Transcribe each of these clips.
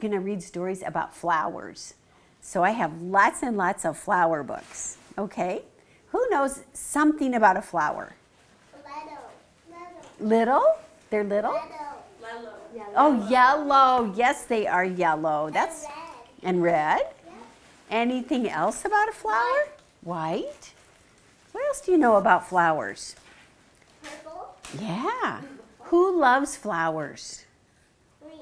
going to read stories about flowers. So I have lots and lots of flower books. Okay? Who knows something about a flower? Little? They're little? Yellow. Oh, yellow. Yes, they are yellow. That's and red. Yeah. Anything else about a flower? White. What else do you know about flowers? Purple. Yeah. Who loves flowers? Green.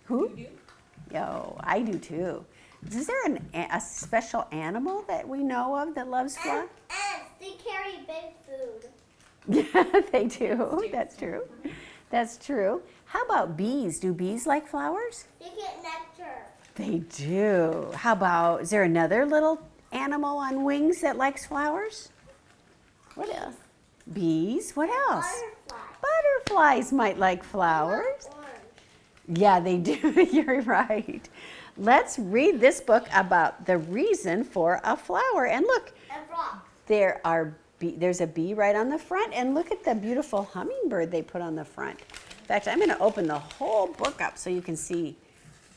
Who? You do? Yo, I do too. Is there a special animal that we know of that loves flowers? Ants. They carry big food. Yeah, they do. That's true. That's true. How about bees? Do bees like flowers? They get nectar. They do. How about, is there another little animal on wings that likes flowers? What else? Bees. What else? Butterfly. Butterflies might like flowers. Orange. Yeah, they do. You're right. Let's read this book about the reason for a flower. And look, And rock. there's a bee right on the front. And look at the beautiful hummingbird they put on the front. In fact, I'm going to open the whole book up so you can see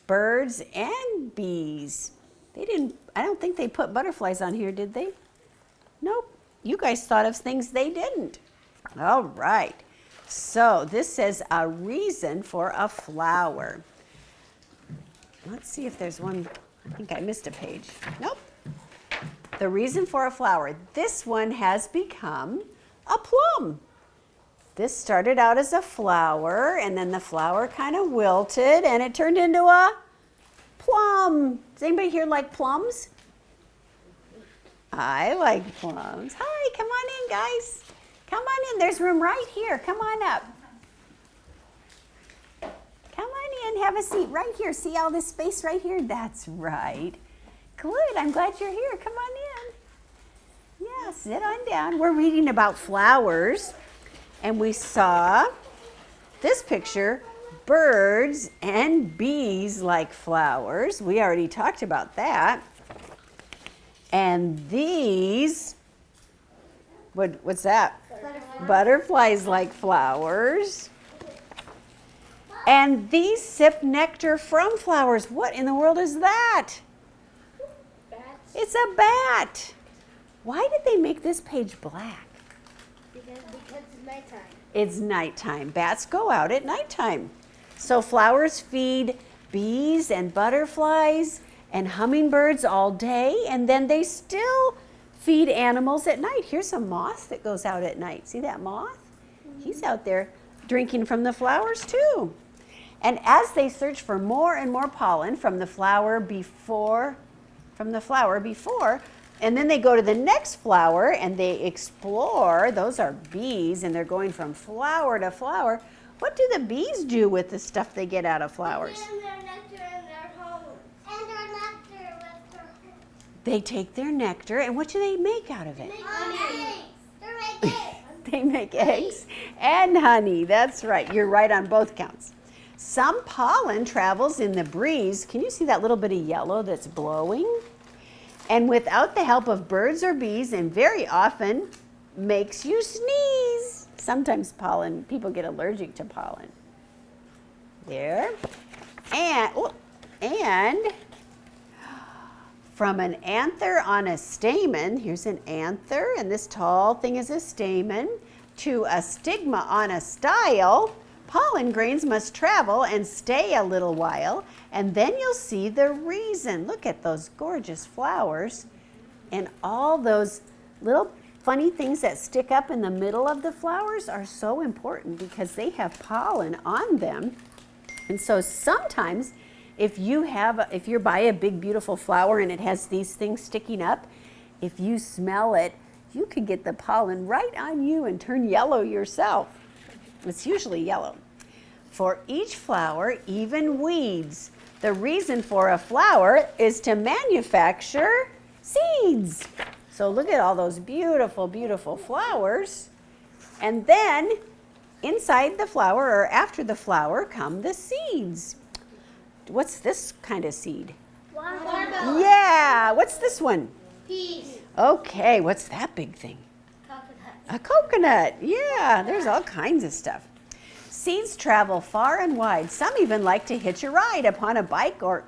birds and bees. I don't think they put butterflies on here, did they? Nope. You guys thought of things they didn't. All right. So this says a reason for a flower. Let's see if there's one. I think I missed a page. Nope. The reason for a flower. This one has become a plum. This started out as a flower, and then the flower kind of wilted, and it turned into a plum. Does anybody here like plums? I like plums. Hi, come on in, guys. Come on in. There's room right here. Come on up. Come on in. Have a seat right here. See all this space right here? That's right. Good. I'm glad you're here. Come on in. Yeah, sit on down. We're reading about flowers, and we saw this picture. Birds and bees like flowers. We already talked about that. And these, what's that? Butterflies like flowers. And these sip nectar from flowers. What in the world is that? Bats. It's a bat. Why did they make this page black? Because it's nighttime. It's nighttime. Bats go out at nighttime. So flowers feed bees and butterflies and hummingbirds all day, and then they still feed animals at night. Here's a moth that goes out at night. See that moth? He's out there drinking from the flowers too. And as they search for more and more pollen from the flower before, and then they go to the next flower and they explore. Those are bees, and they're going from flower to flower. What do the bees do with the stuff they get out of flowers? And their nectar in their home. And their nectar with their home. They take their nectar, and what do they make out of it? Eggs. They make eggs. They make eggs and honey. That's right. You're right on both counts. Some pollen travels in the breeze. Can you see that little bit of yellow that's blowing? And without the help of birds or bees, and very often makes you sneeze. Sometimes people get allergic to pollen. There. And from an anther on a stamen, here's an anther, and this tall thing is a stamen, to a stigma on a style, pollen grains must travel and stay a little while, and then you'll see the reason. Look at those gorgeous flowers and all those little funny things that stick up in the middle of the flowers are so important because they have pollen on them. And so sometimes if you're by a big beautiful flower and it has these things sticking up, if you smell it, you could get the pollen right on you and turn yellow yourself. It's usually yellow. For each flower, even weeds. The reason for a flower is to manufacture seeds. So look at all those beautiful, beautiful flowers. And then inside the flower or after the flower come the seeds. What's this kind of seed? Watermelon. Yeah, what's this one? Peas. Okay, what's that big thing? Coconut. A coconut. Yeah, there's all kinds of stuff. Seeds travel far and wide. Some even like to hitch a ride upon a bike or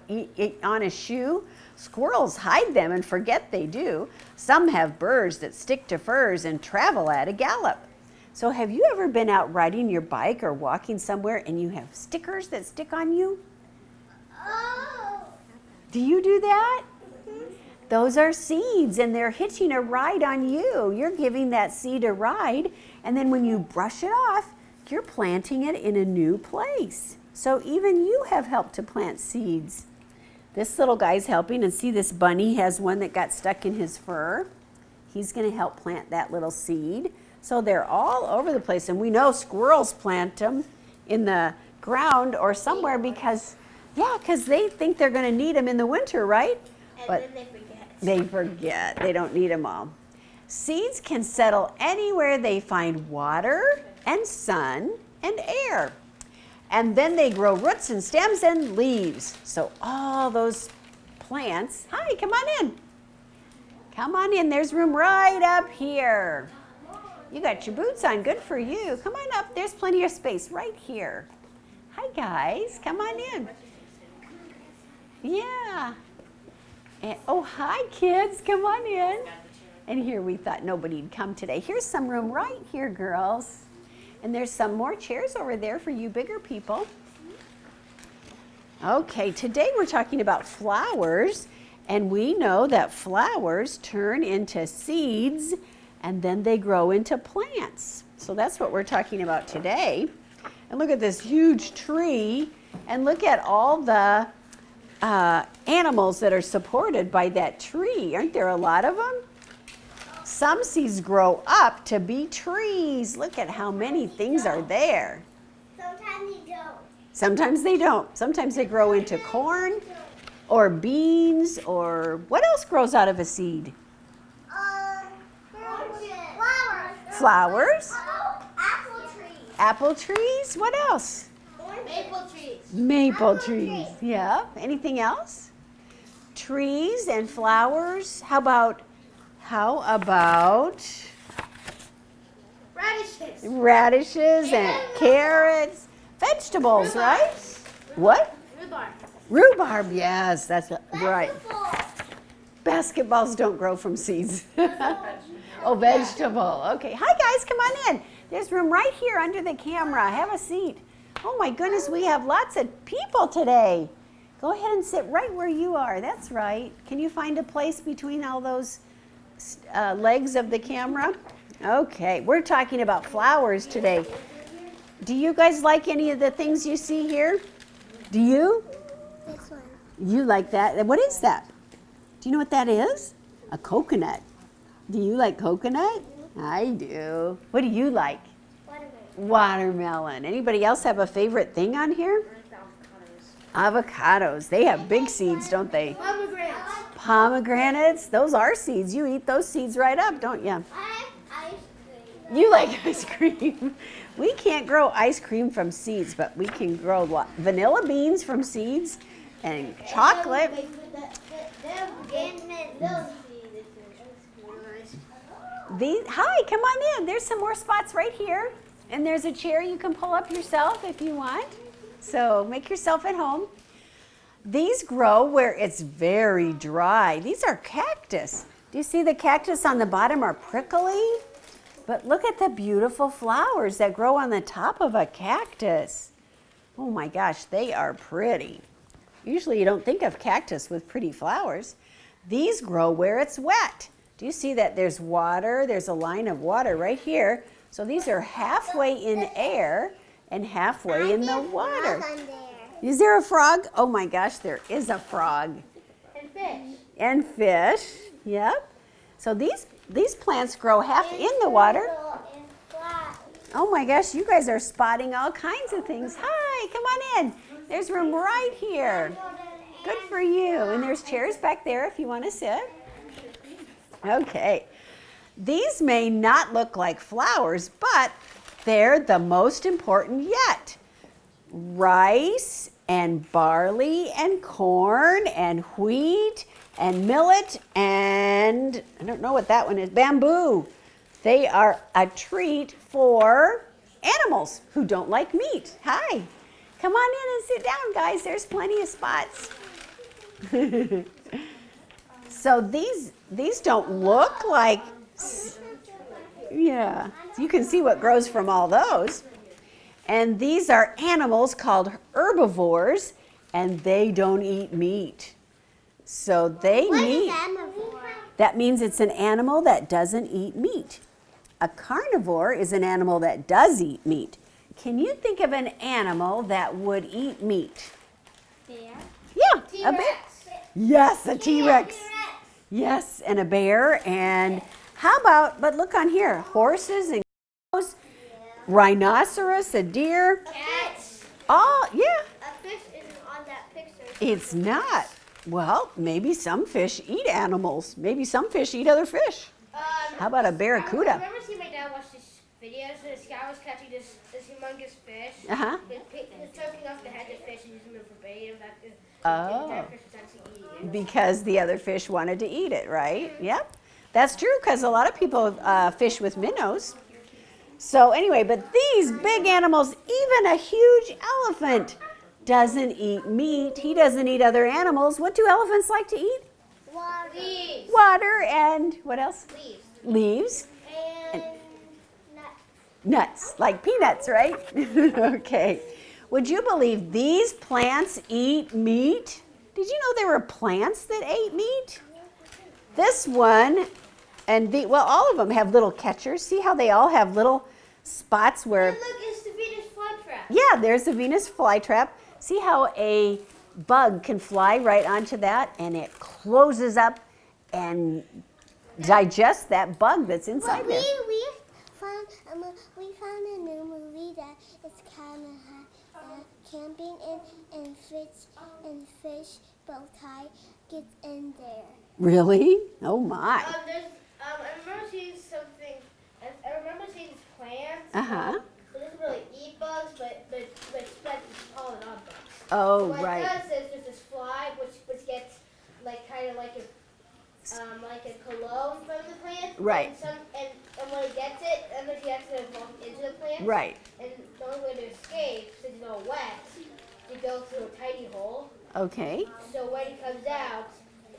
on a shoe. Squirrels hide them and forget they do. Some have burrs that stick to furs and travel at a gallop. So have you ever been out riding your bike or walking somewhere and you have stickers that stick on you? Oh. Do you do that? Those are seeds and they're hitching a ride on you. You're giving that seed a ride, and then when you brush it off, you're planting it in a new place. So even you have helped to plant seeds. This little guy's helping, and see, this bunny has one that got stuck in his fur. He's going to help plant that little seed. So they're all over the place, and we know squirrels plant them in the ground or somewhere because they think they're going to need them in the winter, right? And then they forget. They forget. They don't need them all. Seeds can settle anywhere they find water and sun and air. And then they grow roots and stems and leaves. So all those plants, hi, come on in. Come on in. There's room right up here. You got your boots on. Good for you. Come on up. There's plenty of space right here. Hi, guys. Come on in. Yeah. And, oh, hi, kids. Come on in. And here we thought nobody'd come today. Here's some room right here, girls. And there's some more chairs over there for you bigger people. Okay, today we're talking about flowers. And we know that flowers turn into seeds and then they grow into plants. So that's what we're talking about today. And look at this huge tree. And look at all the animals that are supported by that tree. Aren't there a lot of them? Some seeds grow up to be trees. Look at how many things are there. Sometimes they don't. Sometimes they don't. Sometimes they grow into corn or beans, or what else grows out of a seed? Flowers. Flowers? Apple trees. Apple trees? What else? Maple trees. Maple trees. Yeah. Anything else? Trees and flowers. How about Radishes. radishes and carrots? Vegetables, right? What? Rhubarb. Rhubarb, yes, that's right. Basketballs don't grow from seeds. Oh, vegetable. Okay. Hi, guys. Come on in. There's room right here under the camera. Have a seat. Oh, my goodness. We have lots of people today. Go ahead and sit right where you are. That's right. Can you find a place between all those legs of the camera? Okay. We're talking about flowers today. Do you guys like any of the things you see here? Do you? This one. You like that? What is that? Do you know what that is? A coconut. Do you like coconut? I do. What do you like? Watermelon. Anybody else have a favorite thing on here? Avocados. They have big seeds, don't they? Pomegranates. Pomegranates. Those are seeds. You eat those seeds right up, don't you? I like ice cream. You like ice cream. We can't grow ice cream from seeds, but we can grow vanilla beans from seeds and chocolate. Hi, come on in. There's some more spots right here. And there's a chair you can pull up yourself if you want. So make yourself at home. These grow where it's very dry. These are cactus. Do you see the cactus on the bottom are prickly? But look at the beautiful flowers that grow on the top of a cactus. Oh my gosh, they are pretty. Usually you don't think of cactus with pretty flowers. These grow where it's wet. Do you see that there's water? There's a line of water right here. So these are halfway in air and halfway in the water. Is there a frog? Oh my gosh, there is a frog. And fish. And fish, yep. So these plants grow half in the water. Oh my gosh, you guys are spotting all kinds of things. Hi, come on in. There's room right here. Good for you. And there's chairs back there if you want to sit. Okay. These may not look like flowers, but they're the most important yet. Rice and barley and corn and wheat and millet and, I don't know what that one is, bamboo. They are a treat for animals who don't like meat. Hi. Come on in and sit down, guys. There's plenty of spots. So these don't look like, yeah, you can see what grows from all those. And these are animals called herbivores, and they don't eat meat. So they need, that means it's an animal that doesn't eat meat. A carnivore is an animal that does eat meat. Can you think of an animal that would eat meat? Bear. Yeah, T-Rex. a bear. Yes, a T-Rex. Yes, and a bear. And how about, but look on here, horses and cows, rhinoceros, a deer. Cats. Oh, yeah. A fish isn't on that picture. It's not. Well, maybe some fish eat animals. Maybe some fish eat other fish. How about a barracuda? I remember seeing my dad watch this video. So this guy was catching this humongous fish. Uh-huh. He was choking off the head of the fish and using it for bait. Oh. That fish was actually eating it. Because the other fish wanted to eat it, right? Yep. That's true, because a lot of people fish with minnows. So anyway, but these big animals, even a huge elephant doesn't eat meat. He doesn't eat other animals. What do elephants like to eat? Water. Leaves. Water and what else? Leaves. Leaves. And nuts. Nuts, like peanuts, right? Okay. Would you believe these plants eat meat? Did you know there were plants that ate meat? This one, and well, all of them have little catchers. See how they all have little spots where... And look, it's the Venus flytrap. Yeah, there's the Venus flytrap. See how a bug can fly right onto that, and it closes up and digests that bug that's inside there. We found a new movie that is kind of camping and fish bow tie gets in there. Really? Oh my. I remember seeing something. I remember seeing these plants. Uh-huh. It doesn't really eat bugs, but spiders pollen on bugs. Oh, What right. it does is there's this fly which gets kind of like a cologne from the plant. Right. And when it gets it, and then he has to walk into the plant. Right. And the only way to escape, since it's all wet, you go through a tiny hole. Okay. So when it comes out,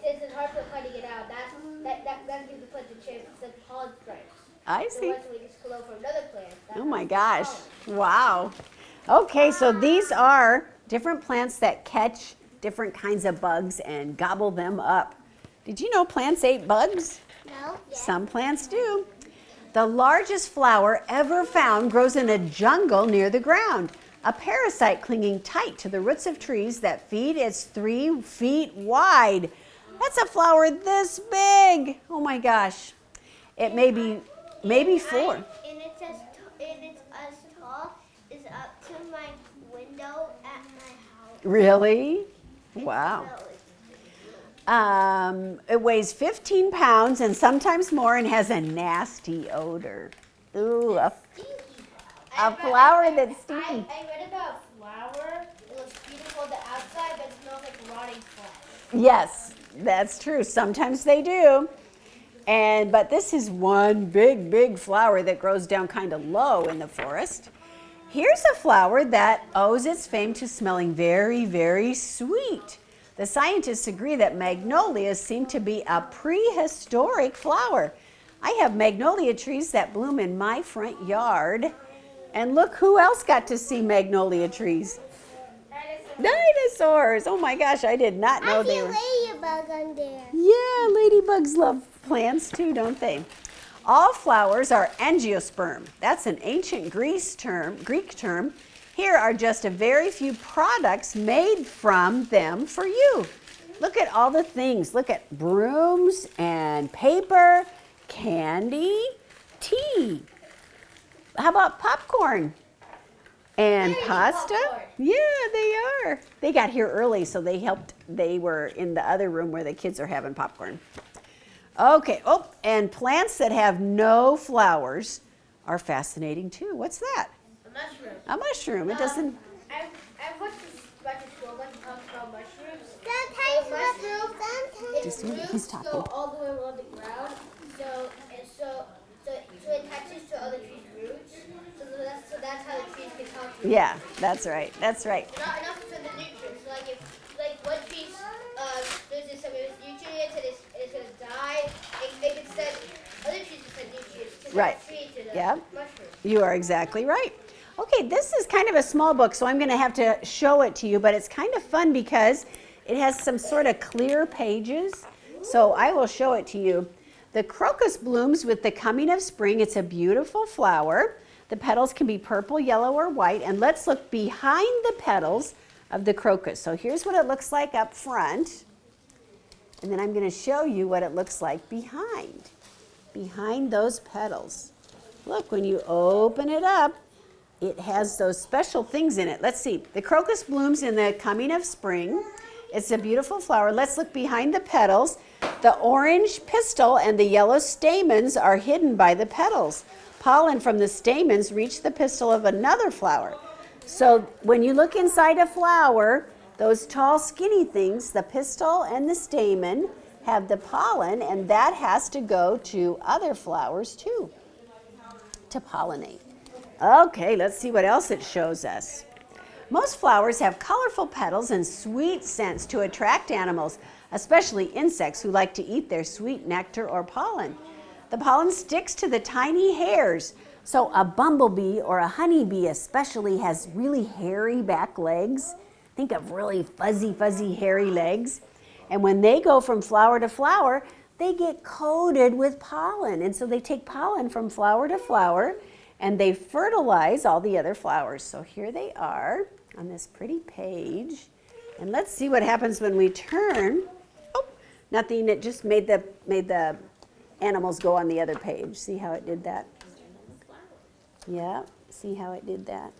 since it's hard for the fly to get out, that gives the plant a chance to send pollen stripes. I So see. once we just cologne for another plant. Oh my gosh. Wow. Okay, so these are different plants that catch different kinds of bugs and gobble them up. Did you know plants ate bugs? No. Yeah. Some plants do. The largest flower ever found grows in a jungle near the ground, a parasite clinging tight to the roots of trees that feed its 3 feet wide. That's a flower this big. Oh my gosh. It may be maybe 4. And it's as tall as up to my window at my house. Really? Wow. It weighs 15 pounds and sometimes more and has a nasty odor. Ooh, a flower that's stinky. I read about a flower. It looks beautiful on the outside, but it smells like rotting flesh. Yes, that's true. Sometimes they do. But this is one big flower that grows down kind of low in the forest. Here's a flower that owes its fame to smelling very, very sweet. The scientists agree that magnolias seem to be a prehistoric flower. I have magnolia trees that bloom in my front yard. And look who else got to see magnolia trees. Dinosaurs! Oh my gosh, I did not know they were. I see a ladybug on there. Yeah, ladybugs love plants too, don't they? All flowers are angiosperm. That's an ancient Greek term. Here are just a very few products made from them for you. Look at all the things. Look at brooms and paper, candy, tea. How about popcorn? And pasta? Popcorn. Yeah, they are. They got here early, so they were in the other room where the kids are having popcorn. Okay, and plants that have no flowers are fascinating too. What's that? A mushroom. A mushroom. It doesn't. I've watched this bunch of school that talks about mushrooms. Just a minute, he's talking. Go all the way along the ground. So it attaches to other trees' roots. So Yeah, that's right. That's right. Not enough for the nutrients. Like if one piece loses some of its nutrients and it's gonna die, it can send other trees to send nutrients to Right. that tree to the Yeah. mushroom. You are exactly right. Okay, this is kind of a small book, so I'm going to have to show it to you, but it's kind of fun because it has some sort of clear pages. So I will show it to you. The crocus blooms with the coming of spring. It's a beautiful flower. The petals can be purple, yellow, or white. And let's look behind the petals of the crocus. So here's what it looks like up front. And then I'm going to show you what it looks like behind those petals. Look, when you open it up, it has those special things in it. Let's see. The crocus blooms in the coming of spring. It's a beautiful flower. Let's look behind the petals. The orange pistil and the yellow stamens are hidden by the petals. Pollen from the stamens reach the pistil of another flower. So when you look inside a flower, those tall skinny things, the pistil and the stamen, have the pollen, and that has to go to other flowers too to pollinate. Okay, let's see what else it shows us. Most flowers have colorful petals and sweet scents to attract animals, especially insects who like to eat their sweet nectar or pollen. The pollen sticks to the tiny hairs. So a bumblebee or a honeybee especially has really hairy back legs. Think of really fuzzy, hairy legs. And when they go from flower to flower, they get coated with pollen. And so they take pollen from flower to flower, and they fertilize all the other flowers. So here they are on this pretty page. And let's see what happens when we turn. Oh, nothing, it just made the animals go on the other page. See how it did that? Yeah, see how it did that?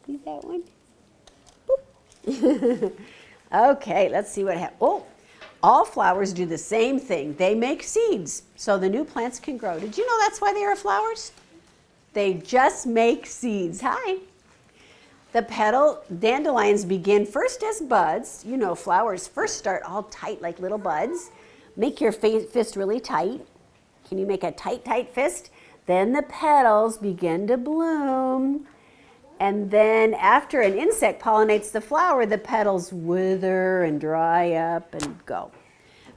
See that one? Boop. Okay, let's see what happens. Oh, all flowers do the same thing. They make seeds so the new plants can grow. Did you know that's why they are flowers? They just make seeds. Hi. The petal dandelions begin first as buds. You know, flowers first start all tight like little buds. Make your fist really tight. Can you make a tight fist? Then the petals begin to bloom. And then after an insect pollinates the flower, the petals wither and dry up and go.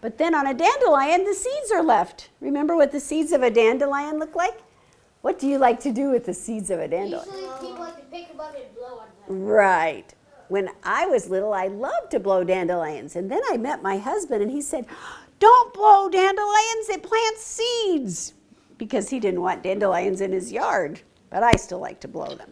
But then on a dandelion, the seeds are left. Remember what the seeds of a dandelion look like? What do you like to do with the seeds of a dandelion? Usually people like to pick them up and blow on them. Right. When I was little, I loved to blow dandelions. And then I met my husband and he said, "Don't blow dandelions, it plants seeds." Because he didn't want dandelions in his yard. But I still like to blow them.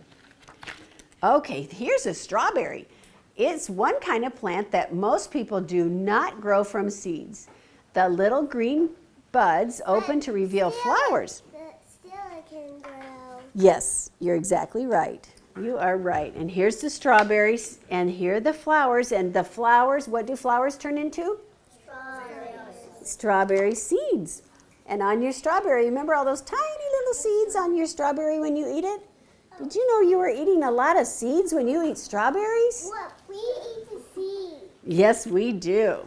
Okay, here's a strawberry. It's one kind of plant that most people do not grow from seeds. The little green buds open to reveal flowers. Still it can grow. Yes, you're exactly right. You are right. And here's the strawberries, and here are the flowers. And the flowers, what do flowers turn into? Strawberries. Strawberry seeds. And on your strawberry, remember all those tiny little seeds on your strawberry when you eat it? Did you know you were eating a lot of seeds when you eat strawberries? Look, we eat the seeds. Yes, we do.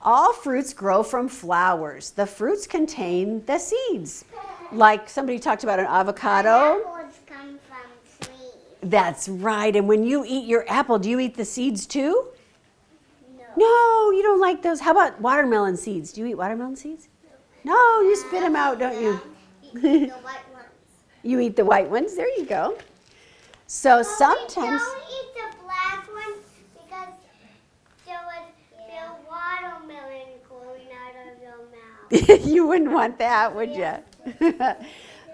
All fruits grow from flowers. The fruits contain the seeds. Like somebody talked about an avocado. Apples come from trees. That's right. And when you eat your apple, do you eat the seeds too? No. No, you don't like those. How about watermelon seeds? Do you eat watermelon seeds? No, you spit them out, don't you? The white ones. You eat the white ones. There you go. So sometimes. We don't eat the black ones because there would be a watermelon growing out of your mouth. You wouldn't want that, would you?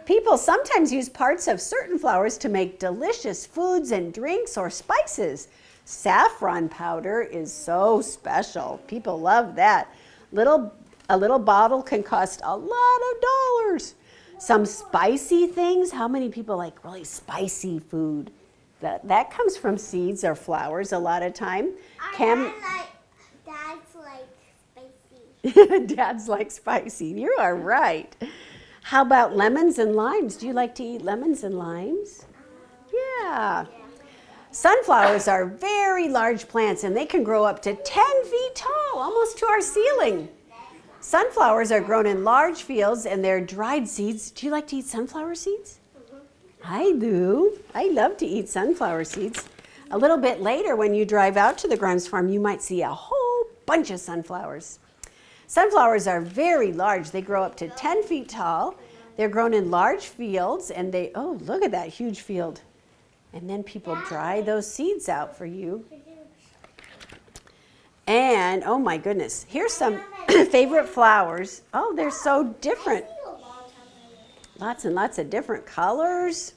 People sometimes use parts of certain flowers to make delicious foods and drinks or spices. Saffron powder is so special. People love that. A little bottle can cost a lot of dollars. Some spicy things. How many people like really spicy food? That comes from seeds or flowers a lot of time. Dad's like spicy. Dad's like spicy. You are right. How about lemons and limes? Do you like to eat lemons and limes? Yeah. Sunflowers are very large plants and they can grow up to 10 feet tall, almost to our ceiling. Sunflowers are grown in large fields and they're dried seeds. Do you like to eat sunflower seeds? I do. I love to eat sunflower seeds. A little bit later, when you drive out to the Grimes farm, you might see a whole bunch of sunflowers. Sunflowers are very large. They grow up to 10 feet tall. They're grown in large fields, and oh, look at that huge field. And then people dry those seeds out for you. And, oh my goodness, here's some favorite flowers. Oh, they're so different. Lots and lots of different colors.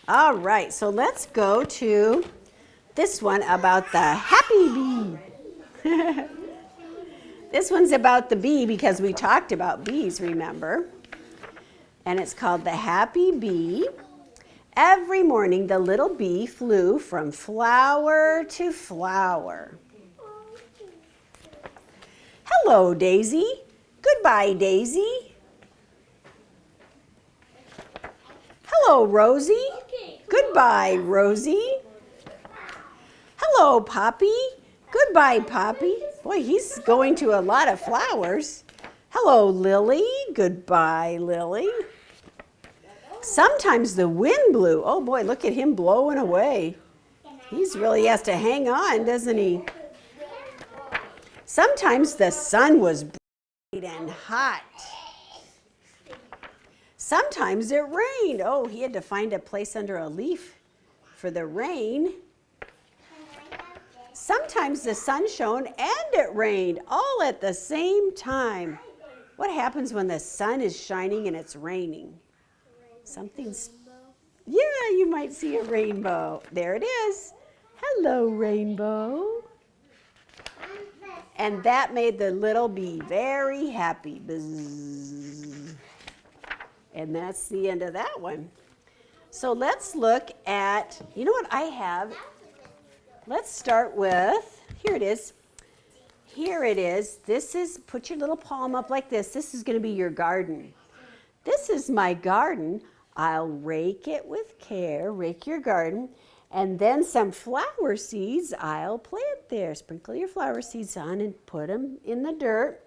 All right, so let's go to this one about the happy bee. This one's about the bee because we talked about bees, remember? And it's called The Happy Bee. Every morning, the little bee flew from flower to flower. Hello, Daisy. Goodbye, Daisy. Hello, Rosie. Goodbye, Rosie. Hello, Poppy. Goodbye, Poppy. Boy, he's going to a lot of flowers. Hello, Lily. Goodbye, Lily. Sometimes the wind blew. Oh boy, look at him blowing away. He really has to hang on, doesn't he? Sometimes the sun was bright and hot. Sometimes it rained. Oh, he had to find a place under a leaf for the rain. Sometimes the sun shone and it rained all at the same time. What happens when the sun is shining and it's raining? Yeah, you might see a rainbow. There it is. Hello, rainbow. And that made the little bee very happy. Buzz. And that's the end of that one. So let's look at, you know what I have? Let's start with, here it is. Here it is. Put your little palm up like this. This is going to be your garden. This is my garden. I'll rake it with care, rake your garden, and then some flower seeds I'll plant there. Sprinkle your flower seeds on and put them in the dirt.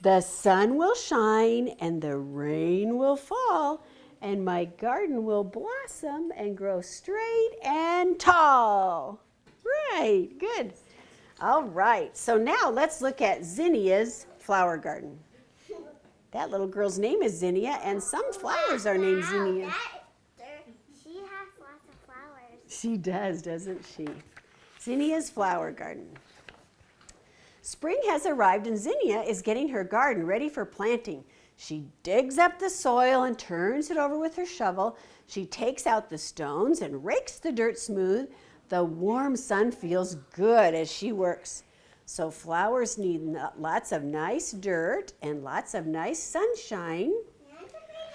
The sun will shine and the rain will fall, and my garden will blossom and grow straight and tall. Right, good. All right, so now let's look at Zinnia's flower garden. That little girl's name is Zinnia, and some flowers are named Zinnia. She has lots of flowers. She does, doesn't she? Zinnia's flower garden. Spring has arrived and Zinnia is getting her garden ready for planting. She digs up the soil and turns it over with her shovel. She takes out the stones and rakes the dirt smooth. The warm sun feels good as she works. So flowers need lots of nice dirt and lots of nice sunshine,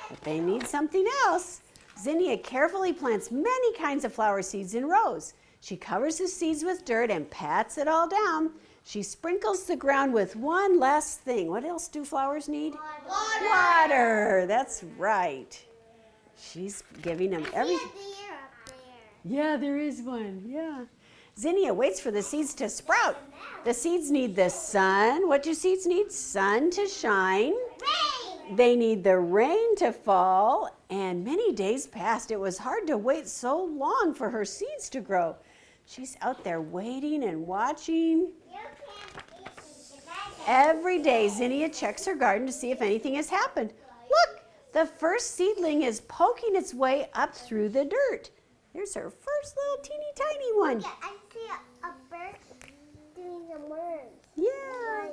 but they need something else. Zinnia carefully plants many kinds of flower seeds in rows. She covers the seeds with dirt and pats it all down. She sprinkles the ground with one last thing. What else do flowers need? Water. That's right. She's giving them everything. Yeah, there is one. Yeah. Zinnia waits for the seeds to sprout. The seeds need the sun. What do seeds need? Sun to shine. Rain. They need the rain to fall. And many days passed. It was hard to wait so long for her seeds to grow. She's out there waiting and watching. Every day, Zinnia checks her garden to see if anything has happened. Look, the first seedling is poking its way up through the dirt. There's her first little teeny tiny one. Yeah, I see a bird doing the worms. Yeah.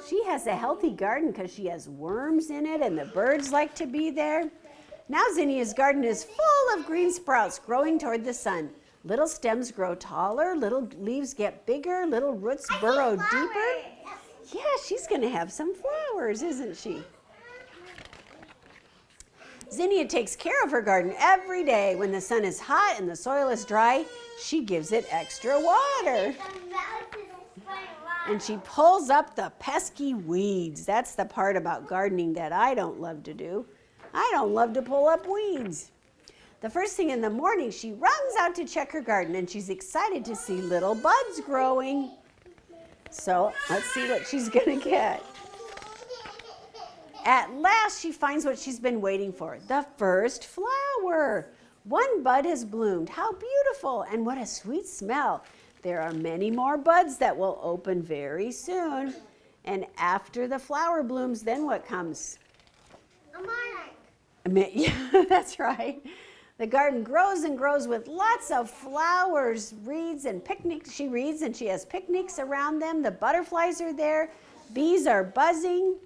She has a healthy garden because she has worms in it and the birds like to be there. Now Zinnia's garden is full of green sprouts growing toward the sun. Little stems grow taller, little leaves get bigger, little roots burrow deeper. Yeah, she's going to have some flowers, isn't she? Zinnia takes care of her garden every day. When the sun is hot and the soil is dry, she gives it extra water. And she pulls up the pesky weeds. That's the part about gardening that I don't love to do. I don't love to pull up weeds. The first thing in the morning, she runs out to check her garden, and she's excited to see little buds growing. So let's see what she's going to get. At last, she finds what she's been waiting for, the first flower. One bud has bloomed. How beautiful, and what a sweet smell. There are many more buds that will open very soon. And after the flower blooms, then what comes? A monarch. Yeah, that's right. The garden grows and grows with lots of flowers, reeds and picnics. She reads and she has picnics around them. The butterflies are there. Bees are buzzing.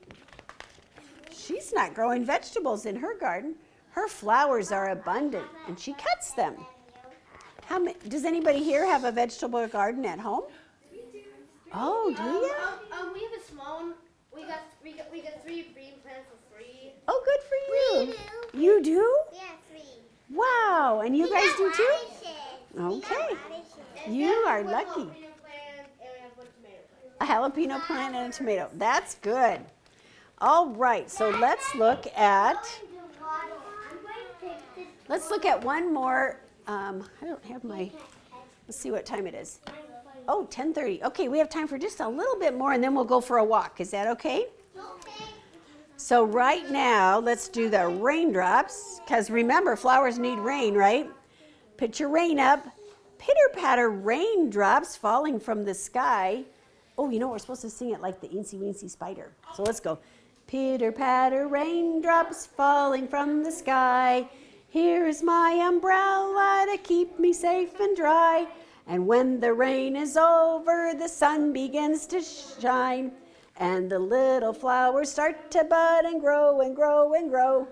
She's not growing vegetables in her garden. Her flowers are abundant and she cuts them. Does anybody here have a vegetable garden at home? Oh, do you? We have a small one. We got 3 green plants for free. Oh, good for you. We do. You do? Yeah, 3. Wow, and you We guys got do too? radishes. Okay. We got radishes. And You then are one lucky. jalapeno plant, and we have 1 tomato plant. A jalapeno plant and a tomato. That's good. All right, so let's look at one more. I don't have my, let's see what time it is. Oh, 10:30. Okay, we have time for just a little bit more and then we'll go for a walk. Is that okay? Okay. So right now, let's do the raindrops, because remember, flowers need rain, right? Put your rain up. Pitter-patter raindrops falling from the sky. Oh, you know, we're supposed to sing it like the Eensy-Weensy Spider. So let's go. Pitter-patter raindrops falling from the sky. Here is my umbrella to keep me safe and dry. And when the rain is over, the sun begins to shine. And the little flowers start to bud and grow and grow and grow.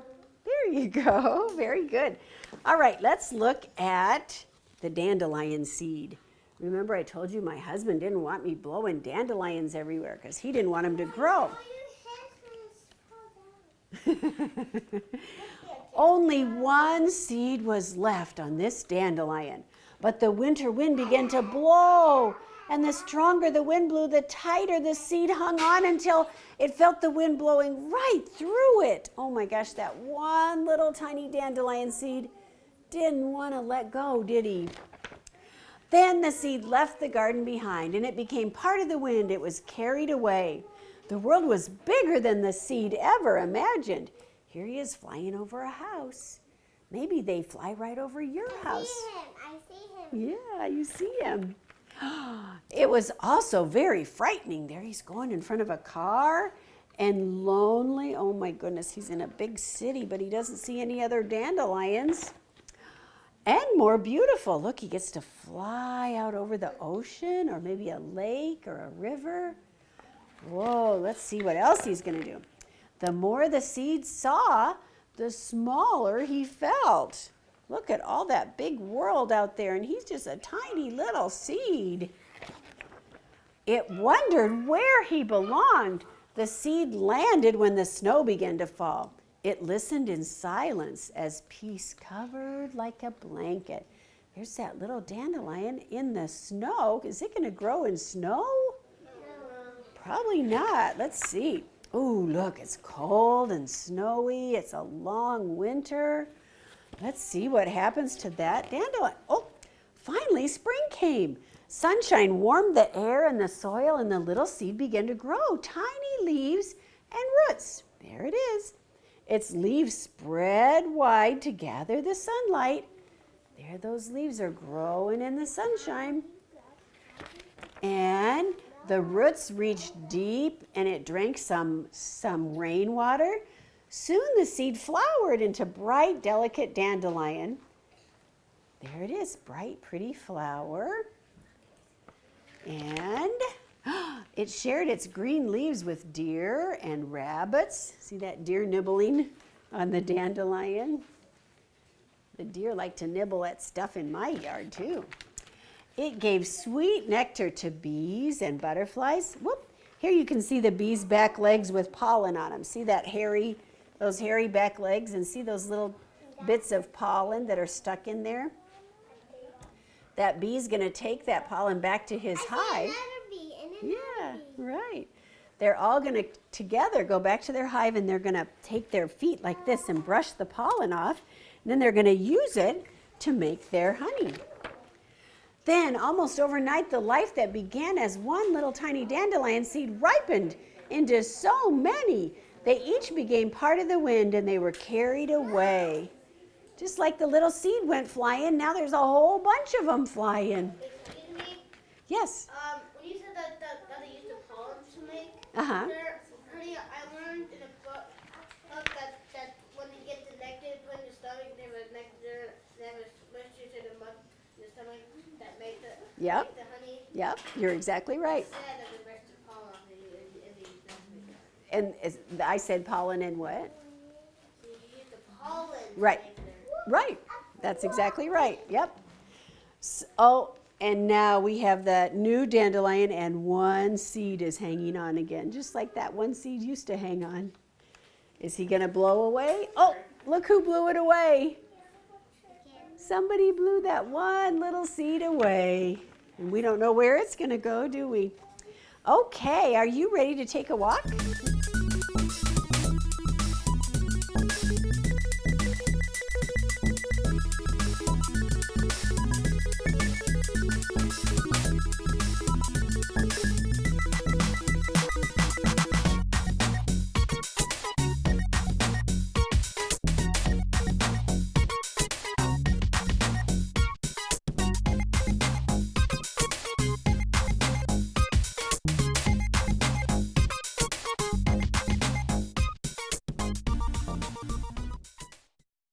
There you go. Very good. All right, let's look at the dandelion seed. Remember I told you my husband didn't want me blowing dandelions everywhere because he didn't want them to grow. Only one seed was left on this dandelion, but the winter wind began to blow. And the stronger the wind blew, the tighter the seed hung on until it felt the wind blowing right through it. Oh my gosh, that one little tiny dandelion seed didn't want to let go, did he? Then the seed left the garden behind and it became part of the wind. It was carried away. The world was bigger than the seed ever imagined. Here he is flying over a house. Maybe they fly right over your house. I see him. Yeah, you see him. It was also very frightening. There he's going in front of a car and lonely. Oh my goodness, he's in a big city, but he doesn't see any other dandelions. And more beautiful. Look, he gets to fly out over the ocean or maybe a lake or a river. Whoa, let's see what else he's going to do. The more the seed saw, the smaller he felt. Look at all that big world out there, and he's just a tiny little seed. It wondered where he belonged. The seed landed when the snow began to fall. It listened in silence as peace covered like a blanket. There's that little dandelion in the snow. Is it going to grow in snow? Probably not. Let's see. Oh, look, it's cold and snowy. It's a long winter. Let's see what happens to that dandelion. Oh, finally spring came. Sunshine warmed the air and the soil, and the little seed began to grow tiny leaves and roots. There it is. Its leaves spread wide to gather the sunlight. There those leaves are growing in the sunshine. And the roots reached deep, and it drank some rainwater. Soon the seed flowered into bright, delicate dandelion. There it is, bright, pretty flower. And it shared its green leaves with deer and rabbits. See that deer nibbling on the dandelion? The deer like to nibble at stuff in my yard too. It gave sweet nectar to bees and butterflies. Whoop! Here you can see the bees' back legs with pollen on them. See that those hairy back legs, and see those little bits of pollen that are stuck in there? That bee's going to take that pollen back to his hive. Yeah, right. They're all going to together go back to their hive, and they're going to take their feet like this and brush the pollen off, and then they're going to use it to make their honey. Then, almost overnight, the life that began as one little tiny dandelion seed ripened into so many. They each became part of the wind, and they were carried away. Just like the little seed went flying, now there's a whole bunch of them flying. Excuse me. Yes. When you said that they used the pollen to make, Uh-huh. honey, I learned in a book that when you get the nectar put in your stomach, there was nectar, there was moisture to the mud in the stomach that makes the Yep. make the honey. Yep, you're exactly right. It said that it breaks the pollen off in the nectar. And I said pollen and what? So you use the pollen to Right. make the Right. That's exactly right. Yep. Oh, and now we have that new dandelion, and one seed is hanging on again, just like that one seed used to hang on. Is he going to blow away? Oh, look who blew it away. Somebody blew that one little seed away. And we don't know where it's going to go, do we? Okay, are you ready to take a walk?